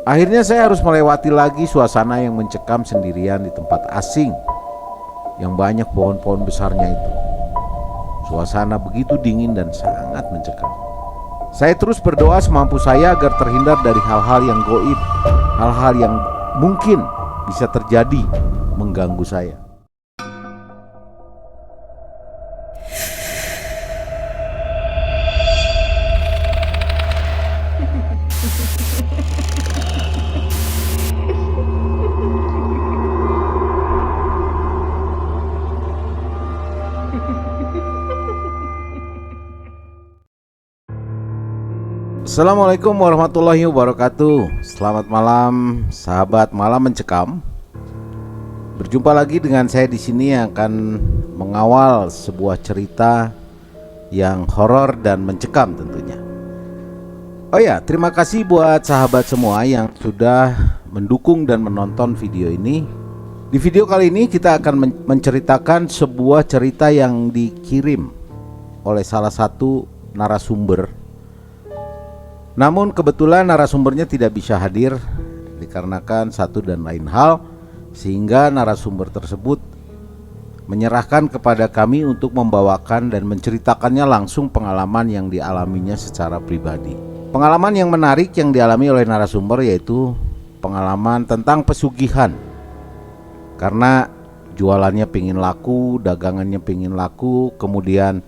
Akhirnya saya harus melewati lagi suasana yang mencekam sendirian di tempat asing yang banyak pohon-pohon besarnya itu. Suasana begitu dingin dan sangat mencekam. Saya terus berdoa semampu saya agar terhindar dari hal-hal yang goib, hal-hal yang mungkin bisa terjadi mengganggu saya. Assalamualaikum warahmatullahi wabarakatuh. Selamat malam, sahabat malam mencekam. Berjumpa lagi dengan saya di sini yang akan mengawal sebuah cerita yang horor dan mencekam tentunya. Oh ya, terima kasih buat sahabat semua yang sudah mendukung dan menonton video ini. Di video kali ini kita akan menceritakan sebuah cerita yang dikirim oleh salah satu narasumber. Namun kebetulan narasumbernya tidak bisa hadir dikarenakan satu dan lain hal, sehingga narasumber tersebut menyerahkan kepada kami untuk membawakan dan menceritakannya langsung pengalaman yang dialaminya secara pribadi. Pengalaman yang menarik yang dialami oleh narasumber yaitu pengalaman tentang pesugihan. Karena jualannya pingin laku, dagangannya pingin laku, kemudian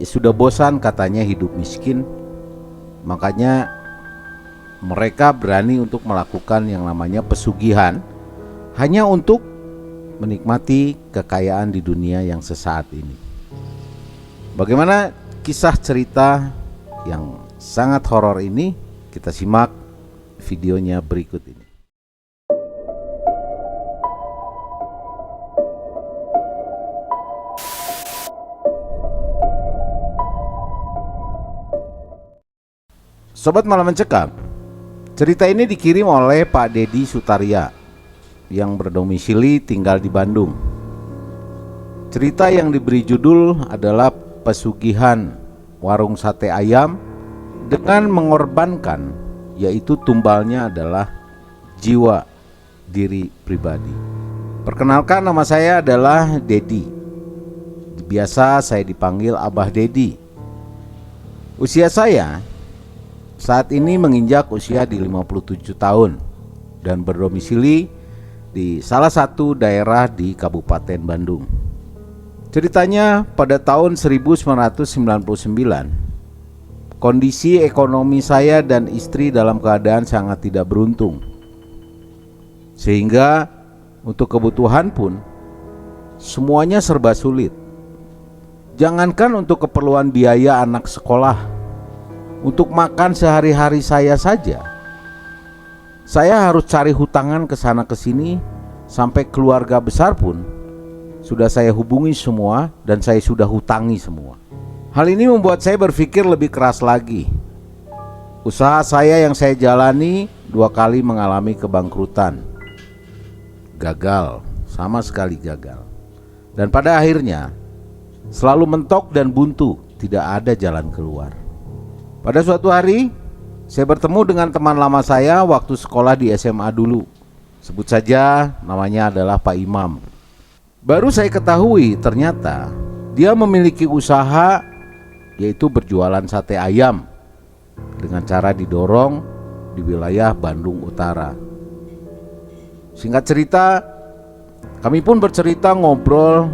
ya sudah bosan katanya hidup miskin. Makanya mereka berani untuk melakukan yang namanya pesugihan hanya untuk menikmati kekayaan di dunia yang sesaat ini. Bagaimana kisah cerita yang sangat horor ini? Kita simak videonya berikut ini. Sobat Malam Mencekam, cerita ini dikirim oleh Pak Dedi Sutaria yang berdomisili tinggal di Bandung. Cerita yang diberi judul adalah pesugihan warung sate ayam dengan mengorbankan, yaitu tumbalnya adalah jiwa diri pribadi. Perkenalkan, nama saya adalah Dedi. Biasa saya dipanggil Abah Dedi. Usia saya saat ini menginjak usia di 57 tahun dan berdomisili di salah satu daerah di Kabupaten Bandung. Ceritanya pada tahun 1999, kondisi ekonomi saya dan istri dalam keadaan sangat tidak beruntung. Sehingga untuk kebutuhan pun semuanya serba sulit. Jangankan untuk keperluan biaya anak sekolah, untuk makan sehari-hari saya saja, saya harus cari hutangan ke sana ke sini, sampai keluarga besar pun sudah saya hubungi semua dan saya sudah hutangi semua. Hal ini membuat saya berpikir lebih keras lagi. Usaha saya yang saya jalani 2 kali mengalami kebangkrutan. Gagal, sama sekali gagal. Dan pada akhirnya selalu mentok dan buntu, tidak ada jalan keluar. Pada suatu hari, saya bertemu dengan teman lama saya waktu sekolah di SMA dulu. Sebut saja namanya adalah Pak Imam. Baru saya ketahui ternyata dia memiliki usaha, yaitu berjualan sate ayam dengan cara didorong di wilayah Bandung Utara. Singkat cerita, kami pun bercerita ngobrol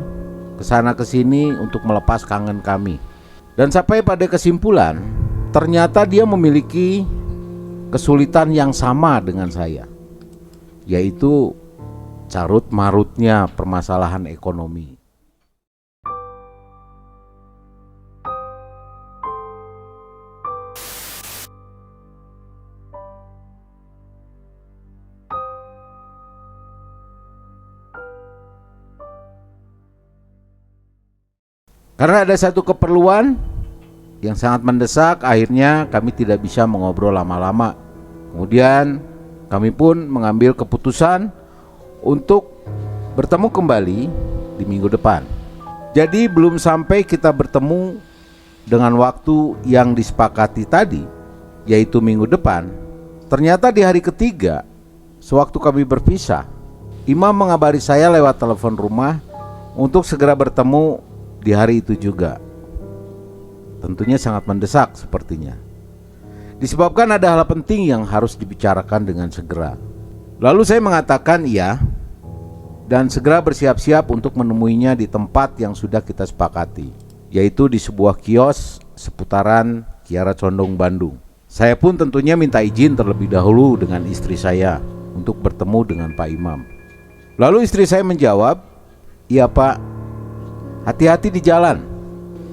kesana kesini untuk melepas kangen kami. Dan sampai pada kesimpulan, ternyata dia memiliki kesulitan yang sama dengan saya, yaitu carut marutnya permasalahan ekonomi. Karena ada satu keperluan yang sangat mendesak, akhirnya kami tidak bisa mengobrol lama-lama. Kemudian kami pun mengambil keputusan untuk bertemu kembali di minggu depan. Jadi belum sampai kita bertemu dengan waktu yang disepakati tadi, yaitu minggu depan, Ternyata di hari ketiga, sewaktu kami berpisah, imam mengabari saya lewat telepon rumah untuk segera bertemu di hari itu juga. Tentunya sangat mendesak sepertinya, disebabkan ada hal penting yang harus dibicarakan dengan segera. Lalu saya mengatakan iya dan segera bersiap-siap untuk menemuinya di tempat yang sudah kita sepakati, yaitu di sebuah kios seputaran Kiara Condong, Bandung. Saya pun tentunya minta izin terlebih dahulu dengan istri saya untuk bertemu dengan Pak Imam. Lalu istri saya menjawab, "Iya Pak, hati-hati di jalan.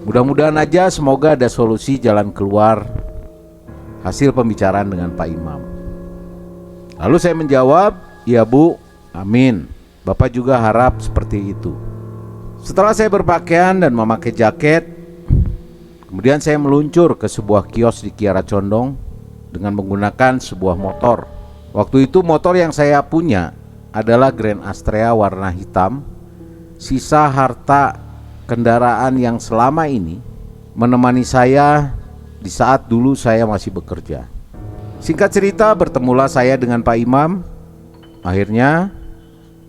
Mudah-mudahan aja semoga ada solusi jalan keluar hasil pembicaraan dengan Pak Imam." Lalu saya menjawab, "Iya Bu, amin. Bapak juga harap seperti itu." Setelah saya berpakaian dan memakai jaket, kemudian saya meluncur ke sebuah kios di Kiara Condong dengan menggunakan sebuah motor. Waktu itu motor yang saya punya adalah Grand Astrea warna hitam, sisa harta kendaraan yang selama ini menemani saya di saat dulu saya masih bekerja. Singkat cerita, bertemulah saya dengan Pak Imam. Akhirnya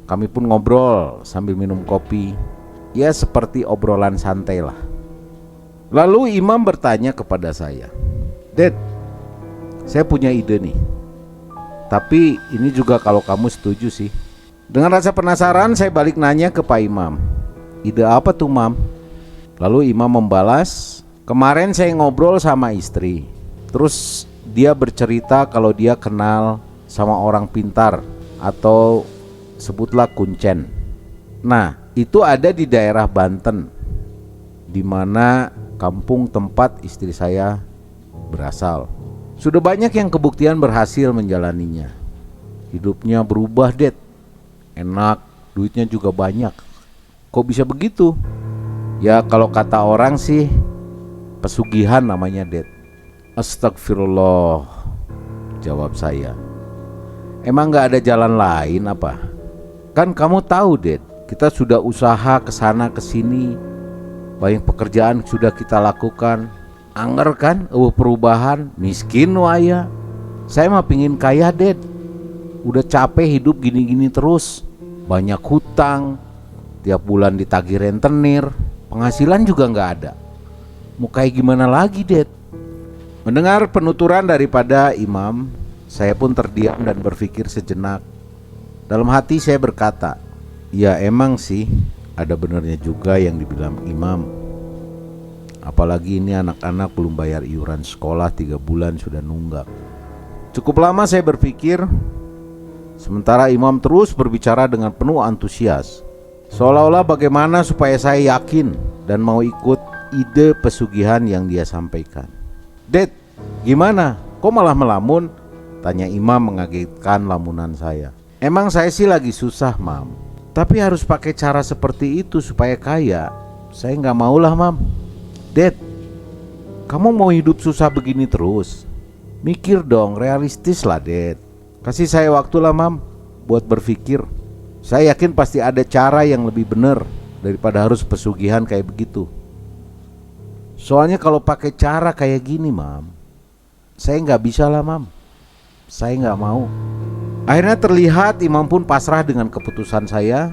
kami pun ngobrol sambil minum kopi. Ya seperti obrolan santai lah. Lalu Imam bertanya kepada saya, "Dad, saya punya ide nih. Tapi ini juga kalau kamu setuju sih." Dengan rasa penasaran saya balik nanya ke Pak Imam, "Ide apa tuh Mam?" Lalu Imam membalas, "Kemarin saya ngobrol sama istri. Terus dia bercerita kalau dia kenal sama orang pintar atau sebutlah kuncen. Nah, itu ada di daerah Banten, di mana kampung tempat istri saya berasal. Sudah banyak yang kebuktian berhasil menjalaninya. Hidupnya berubah, Dad. Enak, duitnya juga banyak. Kok bisa begitu?" "Ya kalau kata orang sih pesugihan namanya, Dad." "Astagfirullah," jawab saya. "Emang gak ada jalan lain apa? Kan kamu tahu, Dad, kita sudah usaha kesana kesini, banyak pekerjaan sudah kita lakukan. Anger kan, perubahan, miskin waya. Saya mah pingin kaya, Dad. Udah capek hidup gini-gini terus. Banyak hutang, tiap bulan ditagih rentenir, penghasilan juga gak ada. Mau kayak gimana lagi, Dad?" Mendengar penuturan daripada Imam, saya pun terdiam dan berpikir sejenak. Dalam hati saya berkata, ya emang sih ada benarnya juga yang dibilang Imam. Apalagi ini anak-anak belum bayar iuran sekolah 3 bulan sudah nunggak. Cukup lama saya berpikir, sementara Imam terus berbicara dengan penuh antusias, seolah-olah bagaimana supaya saya yakin dan mau ikut ide pesugihan yang dia sampaikan. "Dad, gimana? Kok malah melamun?" tanya Imam mengagetkan lamunan saya. "Emang saya sih lagi susah, Mam. Tapi harus pakai cara seperti itu supaya kaya. Saya nggak maulah, Mam." "Dad, kamu mau hidup susah begini terus? Mikir dong, realistis lah, Dad. Kasih saya waktu lah, Mam, buat berpikir. Saya yakin pasti ada cara yang lebih benar daripada harus pesugihan kayak begitu. Soalnya kalau pakai cara kayak gini, Mam, saya nggak bisa lah, Mam. Saya nggak mau." Akhirnya terlihat Imam pun pasrah dengan keputusan saya,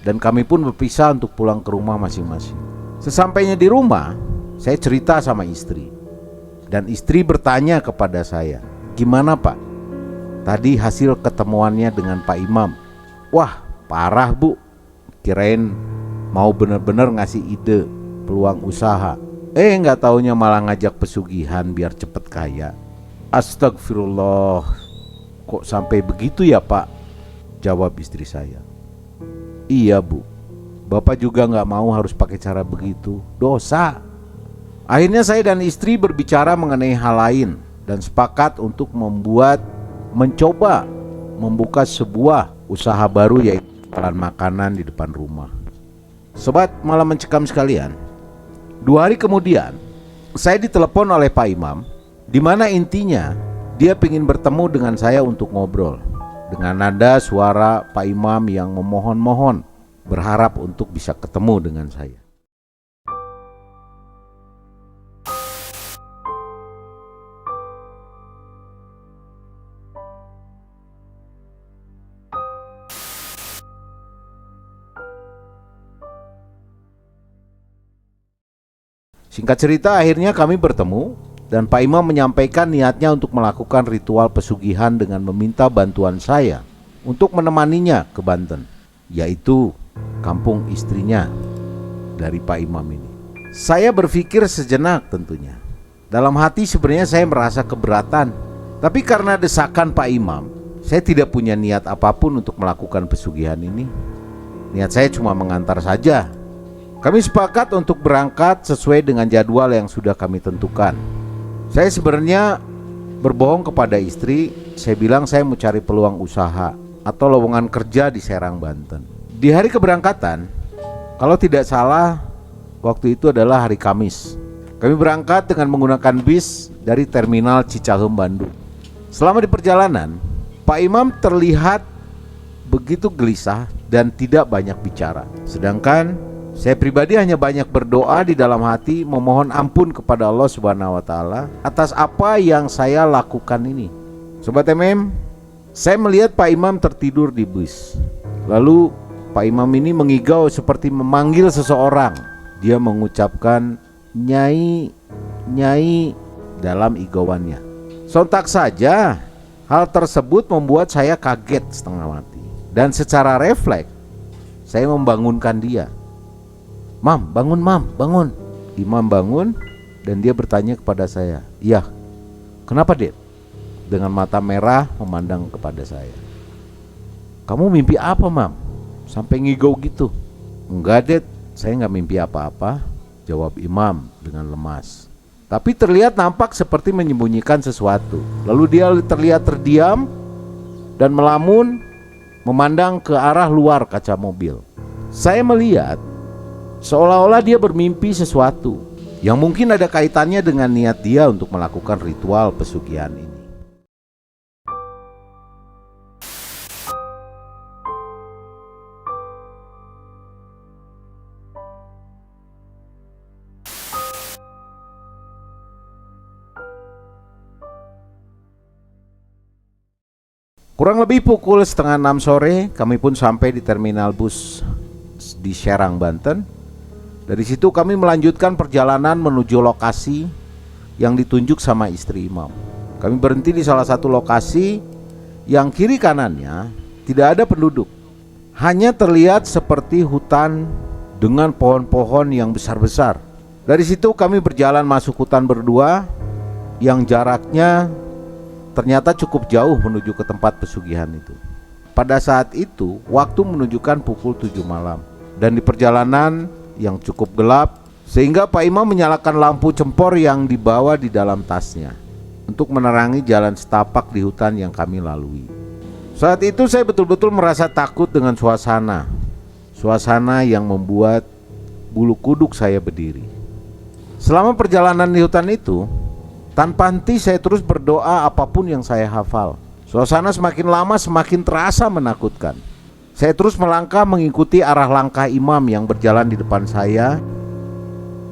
dan kami pun berpisah untuk pulang ke rumah masing-masing. Sesampainya di rumah, saya cerita sama istri, dan istri bertanya kepada saya, "Gimana Pak? Tadi hasil ketemuannya dengan Pak Imam." "Wah, parah Bu. Kirain mau bener-bener ngasih ide peluang usaha. Nggak taunya malah ngajak pesugihan biar cepet kaya." "Astagfirullah, kok sampai begitu ya Pak?" jawab istri saya. "Iya Bu, Bapak juga nggak mau harus pakai cara begitu, dosa." Akhirnya saya dan istri berbicara mengenai hal lain dan sepakat untuk mencoba membuka sebuah usaha baru, yaitu jualan makanan di depan rumah. Sobat Malam Mencekam sekalian, 2 hari kemudian saya ditelepon oleh Pak Imam, di mana intinya dia ingin bertemu dengan saya untuk ngobrol. Dengan nada suara Pak Imam yang memohon-mohon, berharap untuk bisa ketemu dengan saya. Singkat cerita, akhirnya kami bertemu dan Pak Imam menyampaikan niatnya untuk melakukan ritual pesugihan dengan meminta bantuan saya untuk menemaninya ke Banten, yaitu kampung istrinya dari Pak Imam ini. Saya berpikir sejenak tentunya. Dalam hati sebenarnya saya merasa keberatan, tapi karena desakan Pak Imam, saya tidak punya niat apapun untuk melakukan pesugihan ini. Niat saya cuma mengantar saja. Kami sepakat untuk berangkat sesuai dengan jadwal yang sudah kami tentukan. Saya sebenarnya berbohong kepada istri. Saya bilang saya mau cari peluang usaha atau lowongan kerja di Serang, Banten. Di hari keberangkatan, kalau tidak salah, waktu itu adalah hari Kamis. Kami berangkat dengan menggunakan bis dari terminal Cicahem, Bandung. Selama di perjalanan, Pak Imam terlihat begitu gelisah dan tidak banyak bicara. Sedangkan saya pribadi hanya banyak berdoa di dalam hati, memohon ampun kepada Allah Subhanahu wa Ta'ala atas apa yang saya lakukan ini. Sobat MM, saya melihat Pak Imam tertidur di bus. Lalu Pak Imam ini mengigau seperti memanggil seseorang. Dia mengucapkan "Nyai, Nyai" dalam igauannya. Sontak saja hal tersebut membuat saya kaget setengah mati. Dan secara refleks saya membangunkan dia. "Mam, bangun mam, bangun." Imam bangun dan dia bertanya kepada saya, "Iya, kenapa Ded?" Dengan mata merah memandang kepada saya. "Kamu mimpi apa mam? Sampai ngigau gitu." "Enggak Ded, saya nggak mimpi apa-apa," jawab Imam dengan lemas. Tapi terlihat nampak seperti menyembunyikan sesuatu. Lalu dia terlihat terdiam dan melamun, memandang ke arah luar kaca mobil. Saya melihat seolah-olah dia bermimpi sesuatu yang mungkin ada kaitannya dengan niat dia untuk melakukan ritual pesugihan ini. Kurang lebih pukul 5:30 sore, kami pun sampai di terminal bus di Serang, Banten. Dari situ kami melanjutkan perjalanan menuju lokasi yang ditunjuk sama istri Imam. Kami berhenti di salah satu lokasi yang kiri kanannya tidak ada penduduk. Hanya terlihat seperti hutan dengan pohon-pohon yang besar-besar. Dari situ kami berjalan masuk hutan berdua yang jaraknya ternyata cukup jauh menuju ke tempat pesugihan itu. Pada saat itu waktu menunjukkan pukul 7 malam dan di perjalanan yang cukup gelap sehingga Pak Imam menyalakan lampu cempor yang dibawa di dalam tasnya untuk menerangi jalan setapak di hutan yang kami lalui. Saat itu saya betul-betul merasa takut dengan suasana yang membuat bulu kuduk saya berdiri. Selama perjalanan di hutan itu, tanpa henti saya terus berdoa apapun yang saya hafal. Suasana semakin lama semakin terasa menakutkan. Saya terus melangkah mengikuti arah langkah Imam yang berjalan di depan saya,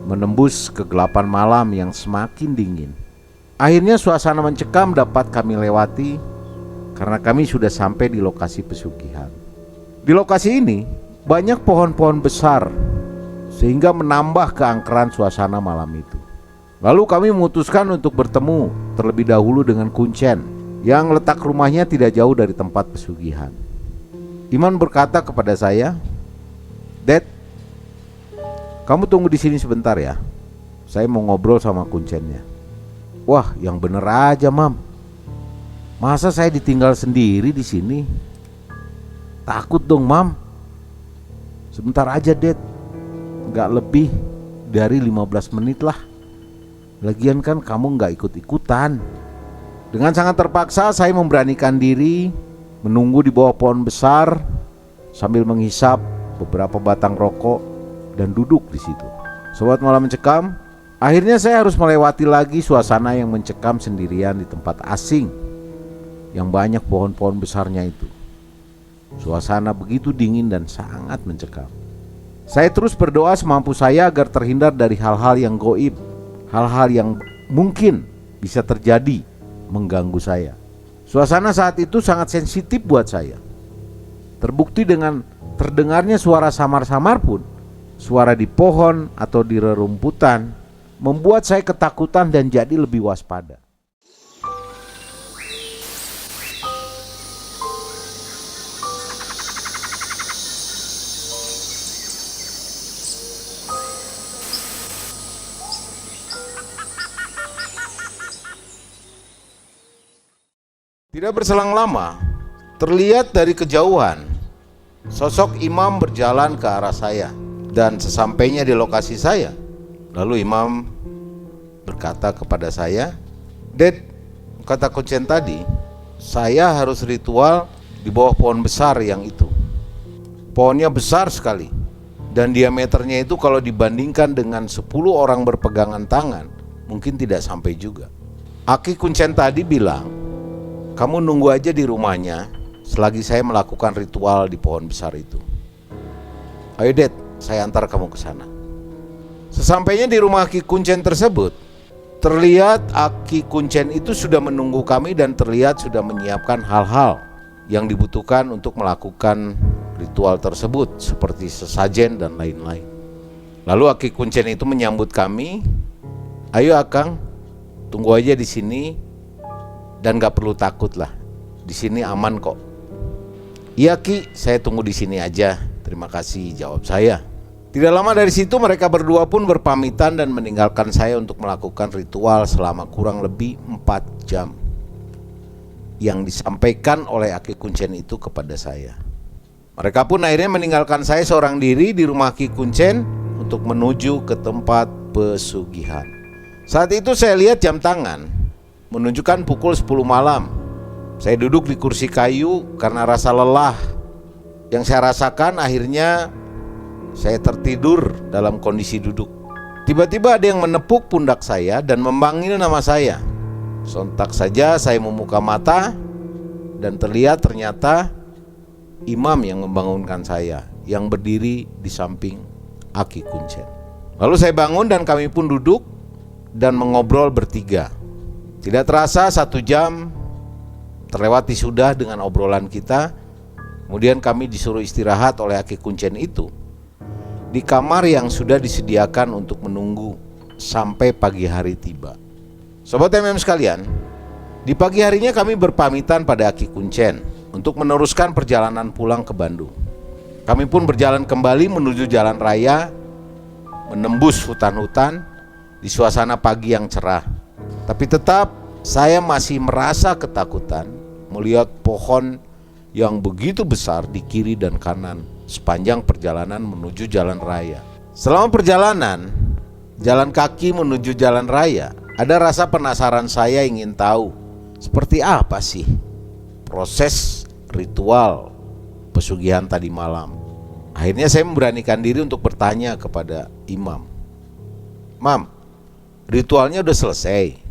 menembus kegelapan malam yang semakin dingin. Akhirnya suasana mencekam dapat kami lewati karena kami sudah sampai di lokasi pesugihan. Di lokasi ini banyak pohon-pohon besar sehingga menambah keangkeran suasana malam itu. Lalu kami memutuskan untuk bertemu terlebih dahulu dengan Kuncen yang letak rumahnya tidak jauh dari tempat pesugihan. Iman berkata kepada saya, "Dad, kamu tunggu di sini sebentar ya. Saya mau ngobrol sama Kuncennya." "Wah, yang bener aja, Mam. Masa saya ditinggal sendiri di sini? Takut dong, Mam. Sebentar aja, Dad. Gak lebih dari 15 menit lah. Lagian kan kamu gak ikut-ikutan." Dengan sangat terpaksa saya memberanikan diri menunggu di bawah pohon besar sambil menghisap beberapa batang rokok dan duduk di situ. Sobat Malam Mencekam, akhirnya saya harus melewati lagi suasana yang mencekam sendirian di tempat asing yang banyak pohon-pohon besarnya itu. Suasana begitu dingin dan sangat mencekam. Saya terus berdoa semampu saya agar terhindar dari hal-hal yang goib, hal-hal yang mungkin bisa terjadi mengganggu saya. Suasana saat itu sangat sensitif buat saya. Terbukti dengan terdengarnya suara samar-samar pun, suara di pohon atau di rerumputan membuat saya ketakutan dan jadi lebih waspada. Tidak berselang lama, terlihat dari kejauhan sosok imam berjalan ke arah saya. Dan sesampainya di lokasi saya, lalu imam berkata kepada saya, "Ded," kata kuncen tadi, "saya harus ritual di bawah pohon besar yang itu. Pohonnya besar sekali, dan diameternya itu kalau dibandingkan dengan 10 orang berpegangan tangan, mungkin tidak sampai juga." Aki kuncen tadi bilang, "Kamu nunggu aja di rumahnya selagi saya melakukan ritual di pohon besar itu. Ayo Ded, saya antar kamu ke sana." Sesampainya di rumah Aki Kuncen tersebut, terlihat Aki Kuncen itu sudah menunggu kami dan terlihat sudah menyiapkan hal-hal yang dibutuhkan untuk melakukan ritual tersebut, seperti sesajen dan lain-lain. Lalu Aki Kuncen itu menyambut kami, "Ayo Akang, tunggu aja di sini. Dan gak perlu takut lah, di sini aman kok." "Iya Ki, saya tunggu di sini aja. Terima kasih," jawab saya. Tidak lama dari situ mereka berdua pun berpamitan dan meninggalkan saya untuk melakukan ritual selama kurang lebih 4 jam yang disampaikan oleh Aki Kuncen itu kepada saya. Mereka pun akhirnya meninggalkan saya seorang diri di rumah Aki Kuncen untuk menuju ke tempat pesugihan. Saat itu saya lihat jam tangan menunjukkan pukul 10 malam. Saya duduk di kursi kayu karena rasa lelah yang saya rasakan. Akhirnya saya tertidur dalam kondisi duduk. Tiba-tiba ada yang menepuk pundak saya dan memanggil nama saya. Sontak saja saya membuka mata dan ternyata imam yang membangunkan saya, yang berdiri di samping Aki Kuncen. Lalu saya bangun dan kami pun duduk dan mengobrol bertiga. Tidak terasa 1 jam terlewati sudah dengan obrolan kita. Kemudian kami disuruh istirahat oleh Aki Kuncen itu di kamar yang sudah disediakan untuk menunggu sampai pagi hari tiba. Sobat MM sekalian, di pagi harinya kami berpamitan pada Aki Kuncen untuk meneruskan perjalanan pulang ke Bandung. Kami pun berjalan kembali menuju jalan raya, menembus hutan-hutan di suasana pagi yang cerah. Tapi tetap saya masih merasa ketakutan melihat pohon yang begitu besar di kiri dan kanan sepanjang perjalanan menuju jalan raya. Selama perjalanan jalan kaki menuju jalan raya, ada rasa penasaran saya ingin tahu seperti apa sih proses ritual pesugihan tadi malam. Akhirnya saya memberanikan diri untuk bertanya kepada imam, "Mam, ritualnya udah selesai.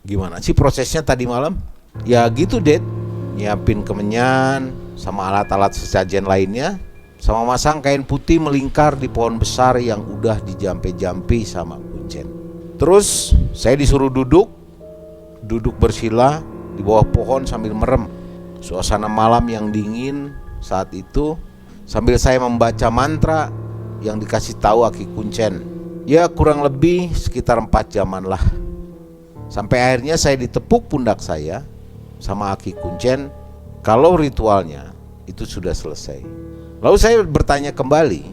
Gimana sih prosesnya tadi malam?" "Ya gitu Ded, nyiapin kemenyan sama alat-alat sesajen lainnya, sama masang kain putih melingkar di pohon besar yang udah dijampe-jampi sama Kuncen. Terus saya disuruh duduk bersila di bawah pohon sambil merem suasana malam yang dingin saat itu, sambil saya membaca mantra yang dikasih tahu Aki Kuncen. Ya kurang lebih sekitar 4 jaman lah. Sampai akhirnya saya ditepuk pundak saya sama Aki Kuncen kalau ritualnya itu sudah selesai. Lalu saya bertanya kembali,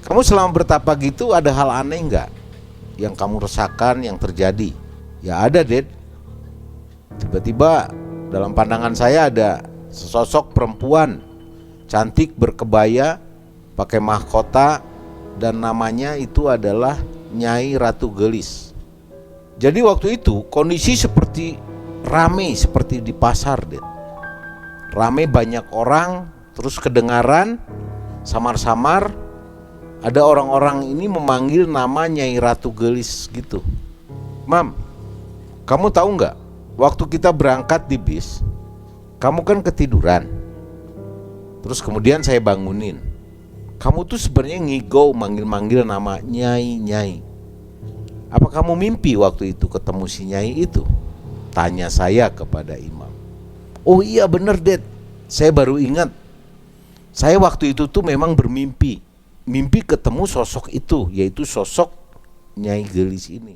"Kamu selama bertapa gitu ada hal aneh enggak yang kamu rasakan yang terjadi?" "Ya ada Ded. Tiba-tiba dalam pandangan saya ada sesosok perempuan cantik berkebaya, pakai mahkota, dan namanya itu adalah Nyai Ratu Gelis. Jadi waktu itu kondisi seperti rame seperti di pasar Ded. Rame banyak orang, terus kedengaran samar-samar ada orang-orang ini memanggil nama Nyai Ratu Gelis gitu. Mam, kamu tahu nggak? Waktu kita berangkat di bis, kamu kan ketiduran. Terus kemudian saya bangunin. Kamu tuh sebenarnya ngigau manggil-manggil nama Nyai. Apa kamu mimpi waktu itu ketemu si Nyai itu?" Tanya saya kepada imam. "Oh iya bener Ded, saya baru ingat. Saya waktu itu tuh memang bermimpi. Mimpi ketemu sosok itu, yaitu sosok Nyai Gelis ini.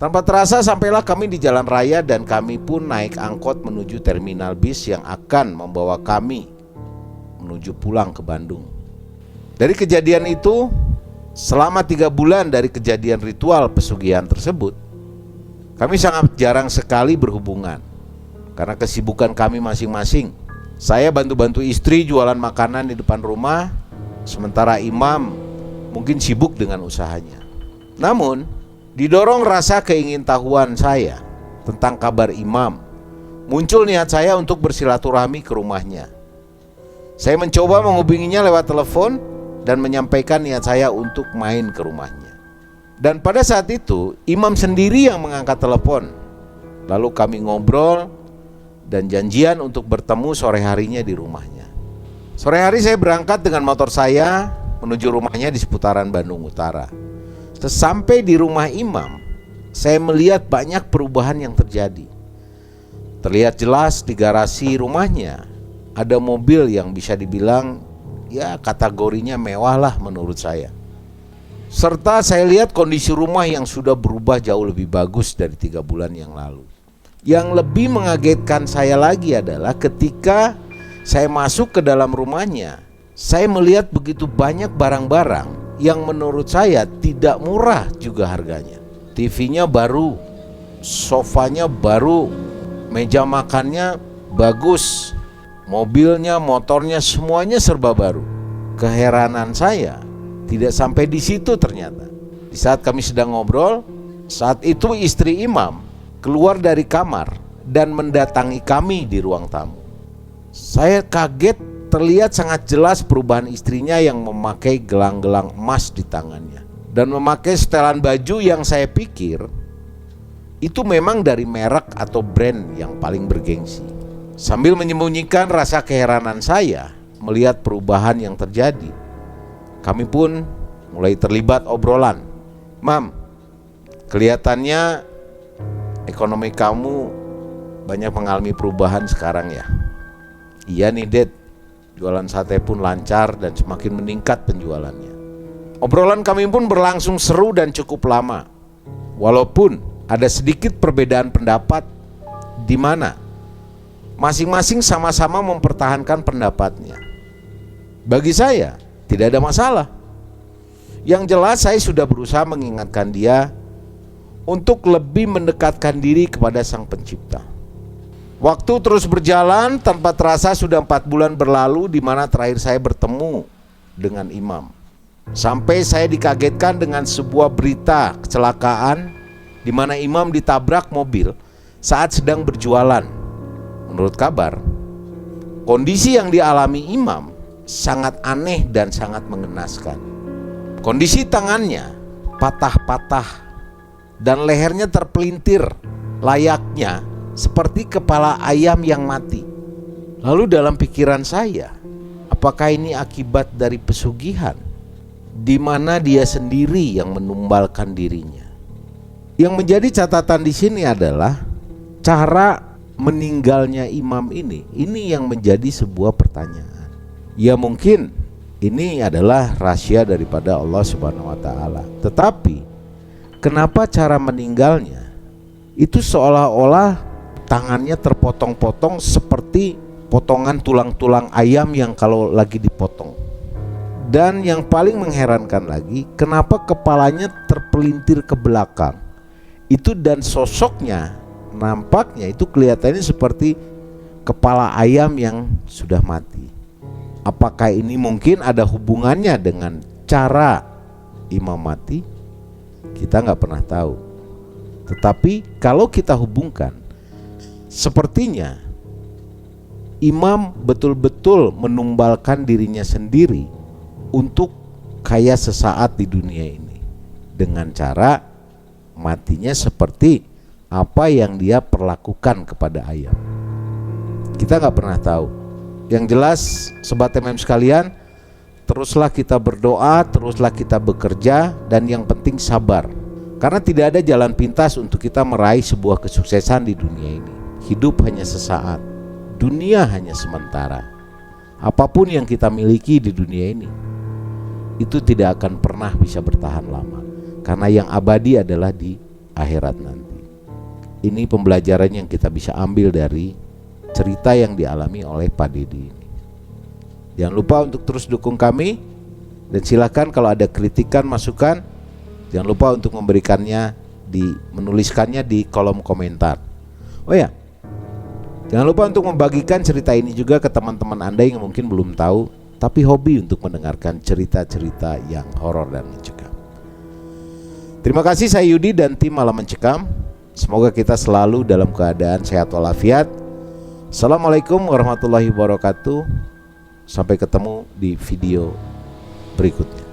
Tanpa terasa sampailah kami di jalan raya dan kami pun naik angkot menuju terminal bis yang akan membawa kami menuju pulang ke Bandung. Dari kejadian itu, selama 3 bulan dari kejadian ritual pesugihan tersebut, kami sangat jarang sekali berhubungan karena kesibukan kami masing-masing. Saya bantu-bantu istri jualan makanan di depan rumah, sementara Imam mungkin sibuk dengan usahanya. Namun, didorong rasa keingintahuan saya tentang kabar Imam, muncul niat saya untuk bersilaturahmi ke rumahnya. Saya mencoba menghubunginya lewat telepon dan menyampaikan niat saya untuk main ke rumahnya. Dan pada saat itu, Imam sendiri yang mengangkat telepon. Lalu kami ngobrol dan janjian untuk bertemu sore harinya di rumahnya. Sore hari saya berangkat dengan motor saya menuju rumahnya di seputaran Bandung Utara. Sesampai di rumah Imam, saya melihat banyak perubahan yang terjadi. Terlihat jelas di garasi rumahnya ada mobil yang bisa dibilang ya kategorinya mewah lah menurut saya. Serta saya lihat kondisi rumah yang sudah berubah jauh lebih bagus dari 3 bulan yang lalu. Yang lebih mengagetkan saya lagi adalah ketika saya masuk ke dalam rumahnya, saya melihat begitu banyak barang-barang yang menurut saya tidak murah juga harganya. TV-nya baru, sofanya baru, meja makannya bagus, mobilnya, motornya semuanya serba baru. Keheranan saya tidak sampai di situ ternyata. Di saat kami sedang ngobrol, saat itu istri Imam keluar dari kamar dan mendatangi kami di ruang tamu. Saya kaget, terlihat sangat jelas perubahan istrinya yang memakai gelang-gelang emas di tangannya dan memakai setelan baju yang saya pikir itu memang dari merek atau brand yang paling bergengsi. Sambil menyembunyikan rasa keheranan saya melihat perubahan yang terjadi, kami pun mulai terlibat obrolan. Mam, kelihatannya ekonomi kamu banyak mengalami perubahan sekarang ya. Iya nih Dad, jualan sate pun lancar dan semakin meningkat penjualannya. Obrolan kami pun berlangsung seru dan cukup lama. Walaupun ada sedikit perbedaan pendapat di mana masing-masing sama-sama mempertahankan pendapatnya. Bagi saya tidak ada masalah. Yang jelas saya sudah berusaha mengingatkan dia untuk lebih mendekatkan diri kepada Sang Pencipta. Waktu terus berjalan, tanpa terasa sudah 4 bulan berlalu di mana terakhir saya bertemu dengan Imam. Sampai saya dikagetkan dengan sebuah berita kecelakaan di mana Imam ditabrak mobil saat sedang berjualan. Menurut kabar, kondisi yang dialami Imam sangat aneh dan sangat mengenaskan. Kondisi tangannya patah-patah dan lehernya terpelintir layaknya seperti kepala ayam yang mati. Lalu dalam pikiran saya, apakah ini akibat dari pesugihan di mana dia sendiri yang menumbalkan dirinya? Yang menjadi catatan di sini adalah cara meninggalnya Imam ini yang menjadi sebuah pertanyaan. Ya mungkin ini adalah rahasia daripada Allah Subhanahu wa taala. Tetapi kenapa cara meninggalnya itu seolah-olah tangannya terpotong-potong seperti potongan tulang-tulang ayam yang kalau lagi dipotong. Dan yang paling mengherankan lagi, kenapa kepalanya terpelintir ke belakang. Itu dan sosoknya nampaknya itu kelihatannya seperti kepala ayam yang sudah mati. Apakah ini mungkin ada hubungannya dengan cara Imam mati? Kita nggak pernah tahu. Tetapi kalau kita hubungkan, sepertinya Imam betul-betul menumbalkan dirinya sendiri untuk kaya sesaat di dunia ini dengan cara matinya seperti apa yang dia perlakukan kepada ayam. Kita nggak pernah tahu. Yang jelas, sobat MM sekalian, teruslah kita berdoa, teruslah kita bekerja, dan yang penting sabar. Karena tidak ada jalan pintas untuk kita meraih sebuah kesuksesan di dunia ini. Hidup hanya sesaat, dunia hanya sementara. Apapun yang kita miliki di dunia ini, itu tidak akan pernah bisa bertahan lama. Karena yang abadi adalah di akhirat nanti. Ini pembelajaran yang kita bisa ambil dari cerita yang dialami oleh Pak Dedi ini. Jangan lupa untuk terus dukung kami, dan silakan kalau ada kritikan, masukan, jangan lupa untuk menuliskannya di kolom komentar. Oh ya, jangan lupa untuk membagikan cerita ini juga ke teman-teman Anda yang mungkin belum tahu, tapi hobi untuk mendengarkan cerita-cerita yang horor dan mencekam. Terima kasih, saya Yudi dan tim Malam Mencekam. Semoga kita selalu dalam keadaan sehat walafiat. Assalamualaikum warahmatullahi wabarakatuh. Sampai ketemu di video berikutnya.